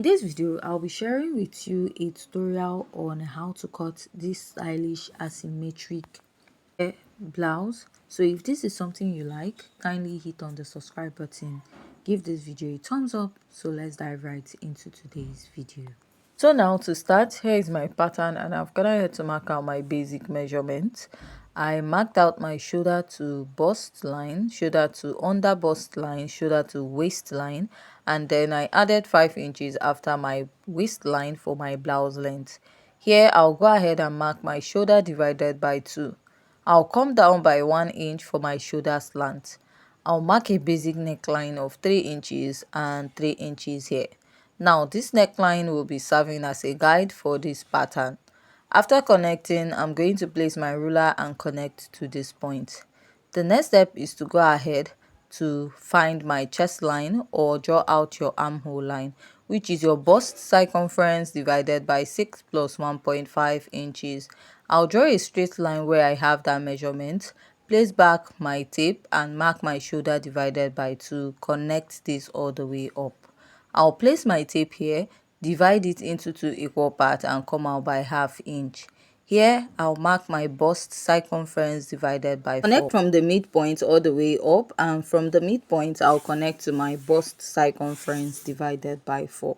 In this video, I'll be sharing with you a tutorial on how to cut this stylish asymmetric blouse. So if this is something you like, kindly hit on the subscribe button, give this video a thumbs up. So let's dive right into today's video. So now to start, here is my pattern and I've gone ahead to mark out my basic measurements. I marked out my shoulder to bust line, shoulder to under bust line, shoulder to waistline, and then I added 5 inches after my waistline for my blouse length. Here I'll go ahead and mark my shoulder divided by 2. I'll come down by 1 inch for my shoulder slant. I'll mark a basic neckline of 3 inches and 3 inches here. Now this neckline will be serving as a guide for this pattern. After connecting, I'm going to place my ruler and connect to this point. The next step is to go ahead to find my chest line or draw out your armhole line, which is your bust circumference divided by 6 plus 1.5 inches. I'll draw a straight line where I have that measurement, place back my tape and mark my shoulder divided by 2, connect this all the way up. I'll place my tape here, divide it into 2 equal parts and come out by ½ inch. Here, I'll mark my bust circumference divided by 4. Connect from the midpoint all the way up, and from the midpoint, I'll connect to my bust circumference divided by 4.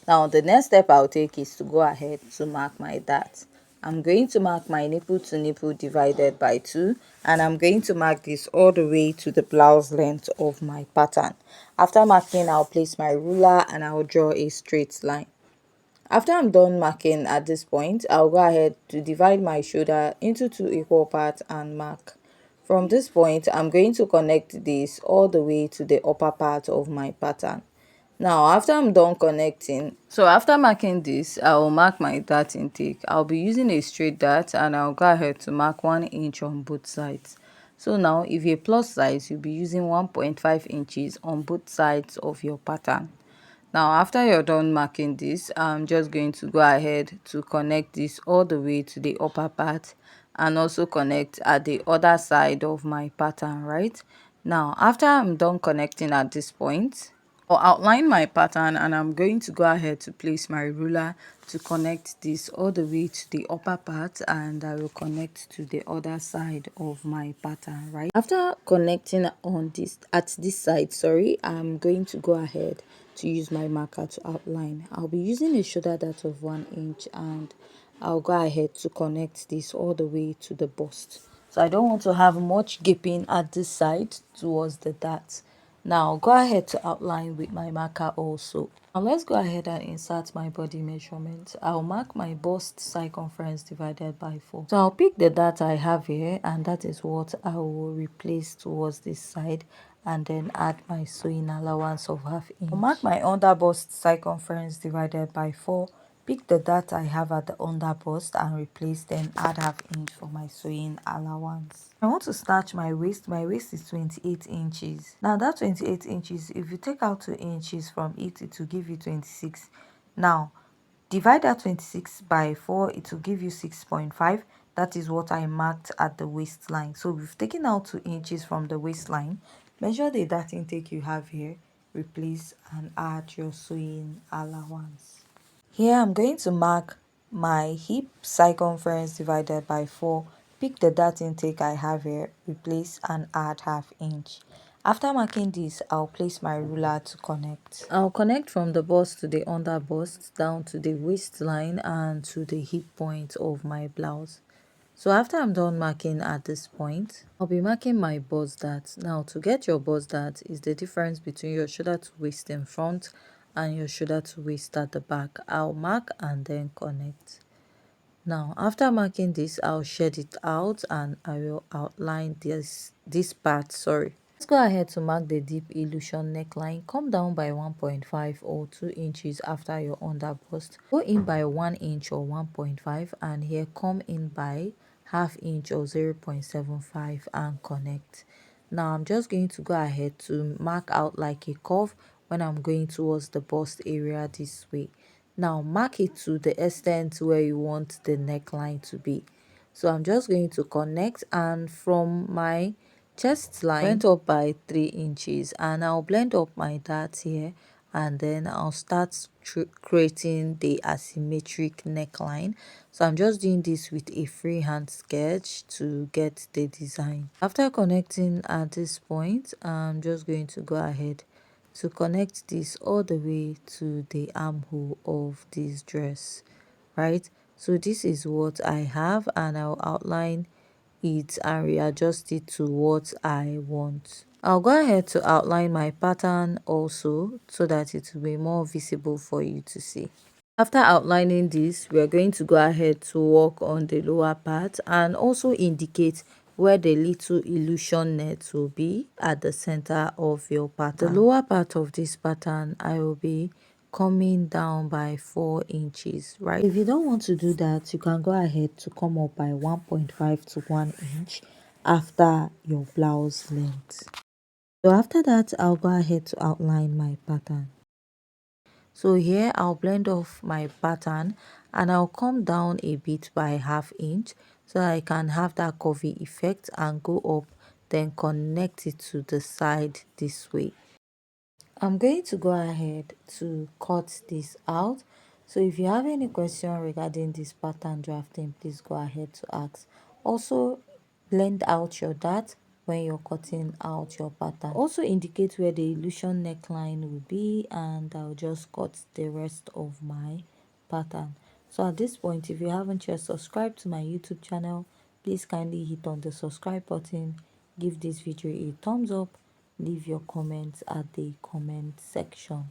Now, the next step I'll take is to go ahead to mark my dart. I'm going to mark my nipple to nipple divided by 2, and I'm going to mark this all the way to the blouse length of my pattern. After marking, I'll place my ruler and I'll draw a straight line. After I'm done marking at this point, I'll go ahead to divide my shoulder into 2 equal parts and mark. From this point, I'm going to connect this all the way to the upper part of my pattern. Now, after I'm done connecting, so after marking this, I will mark my dart intake. I'll be using a straight dart and I'll go ahead to mark 1 inch on both sides. So now, if you're plus size, you'll be using 1.5 inches on both sides of your pattern. Now, after you're done marking this, I'm just going to go ahead to connect this all the way to the upper part and also connect at the other side of my pattern, right? Now, after I'm done connecting at this point, I'll outline my pattern and I'm going to go ahead to place my ruler to connect this all the way to the upper part, and I will connect to the other side of my pattern, right? After connecting on this at this side, sorry, I'm going to go ahead to use my marker to outline. I'll be using a shoulder dart of 1 inch and I'll go ahead to connect this all the way to the bust. So I don't want to have much gaping at this side towards the dart. Now go ahead to outline with my marker also. Now let's go ahead and insert my body measurement. I'll mark my bust circumference divided by 4. So I'll pick the dart I have here, and that is what I will replace towards this side, and then add my sewing allowance of ½ inch. I'll mark my under bust circumference divided by 4. Pick the dart I have at the under bust and replace, then add ½ inch for my sewing allowance. I want to starch my waist. My waist is 28 inches. Now that 28 inches, if you take out 2 inches from it, it will give you 26. Now divide that 26 by 4, it will give you 6.5. That is what I marked at the waistline. So we've taken out 2 inches from the waistline. Measure the dart intake you have here, replace and add your sewing allowance. Here I'm going to mark my hip circumference divided by 4. Pick the dart intake I have here, replace and add ½ inch. After marking this, I'll place my ruler to connect. I'll connect from the bust to the under bust, down to the waistline and to the hip point of my blouse. So after I'm done marking at this point, I'll be marking my bust dart. Now to get your bust dart is the difference between your shoulder to waist in front and your shoulder to waist at the back. I'll mark and then connect. Now after marking this, I'll shed it out and I will outline this part. Let's go ahead to mark the deep illusion neckline. Come down by 1.5 or 2 inches after your under bust. Go in by 1 inch or 1.5, and here come in by ½ inch or 0.75 and connect. Now I'm just going to go ahead to mark out like a curve when I'm going towards the bust area this way. Now mark it to the extent where you want the neckline to be. So I'm just going to connect, and from my chest line went up by 3 inches, and I'll blend up my dart here and then I'll start creating the asymmetric neckline. So I'm just doing this with a freehand sketch to get the design. After connecting at this point, I'm just going to go ahead to connect this all the way to the armhole of this dress, right? So this is what I have, and I'll outline it and readjust it to what I want. I'll go ahead to outline my pattern also so that it will be more visible for you to see. After outlining this, we're going to go ahead to work on the lower part and also indicate where the little illusion net will be at the center of your pattern. The lower part of this pattern, I will be coming down by 4 inches, right? If you don't want to do that, you can go ahead to come up by 1.5 to 1 inch after your blouse length. So after that, I'll go ahead to outline my pattern. So here I'll blend off my pattern and I'll come down a bit by ½ inch so that I can have that curvy effect and go up, then connect it to the side this way. I'm going to go ahead to cut this out. So if you have any question regarding this pattern drafting, please go ahead to ask. Also, blend out your dart when you're cutting out your pattern. Also indicate where the illusion neckline will be, and I'll just cut the rest of my pattern. So at this point, if you haven't yet subscribed to my YouTube channel, please kindly hit on the subscribe button, give this video a thumbs up, leave your comments at the comment section.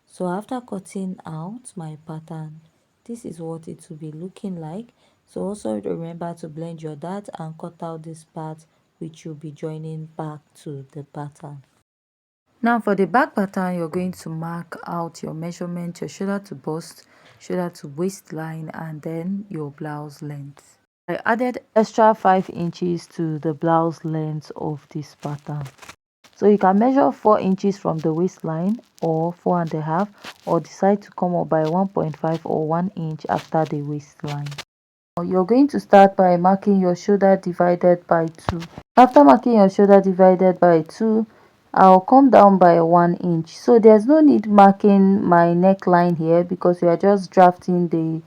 So after cutting out my pattern, this is what it will be looking like. So also remember to blend your dart and cut out this part which you'll be joining back to the pattern. Now for the back pattern, you're going to mark out your measurement, your shoulder to bust, shoulder to waistline, and then your blouse length. I added extra 5 inches to the blouse length of this pattern. So you can measure 4 inches from the waistline or 4.5, or decide to come up by 1.5 or 1 inch after the waistline. You're going to start by marking your shoulder divided by 2. After marking your shoulder divided by 2, I'll come down by 1 inch. So there's no need marking my neckline here because we are just drafting the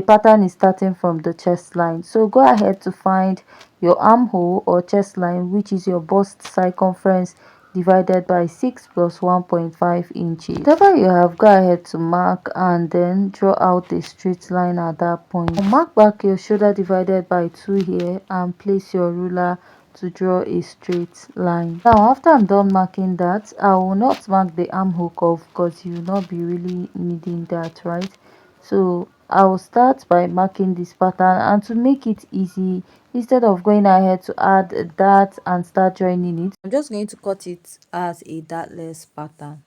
pattern is starting from the chest line. So go ahead to find your armhole or chest line, which is your bust circumference divided by 6 plus 1.5 inches. Whatever you have, go ahead to mark and then draw out a straight line at that point. Mark back your shoulder divided by 2 here and place your ruler to draw a straight line. Now after I'm done marking that, I will not mark the armhole curve because you will not be really needing that, right? So I will start by marking this pattern, and to make it easy, instead of going ahead to add a dart and start joining it, I'm just going to cut it as a dartless pattern.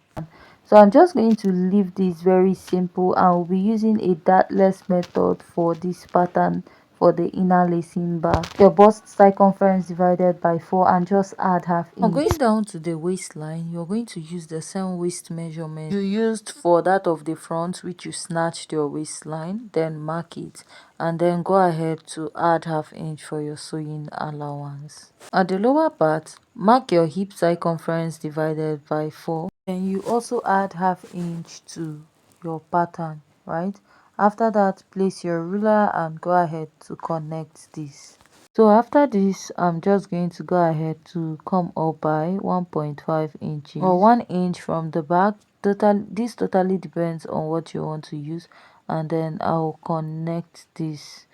So I'm just going to leave this very simple, and we'll be using a dartless method for this pattern for the inner lacing bar. Your bust circumference divided by 4 and just add ½ inch. Now going down to the waistline, you're going to use the same waist measurement you used for that of the front, which you snatched your waistline, then mark it and then go ahead to add ½ inch for your sewing allowance. At the lower part, mark your hip circumference divided by 4. Then you also add ½ inch to your pattern, right? After that, place your ruler and go ahead to connect this. So after this, I'm just going to go ahead to come up by 1.5 inches or 1 inch from the back. This totally depends on what you want to use, and then I'll connect this.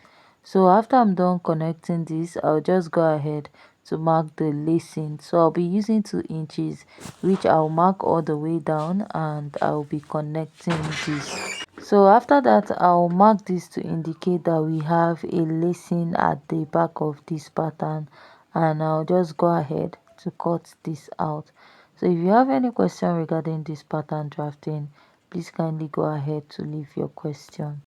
So after I'm done connecting this, I'll just go ahead to mark the lacing. So I'll be using 2 inches, which I'll mark all the way down, and I'll be connecting this. So after that, I'll mark this to indicate that we have a lacing at the back of this pattern, and I'll just go ahead to cut this out. So if you have any question regarding this pattern drafting, please kindly go ahead to leave your question.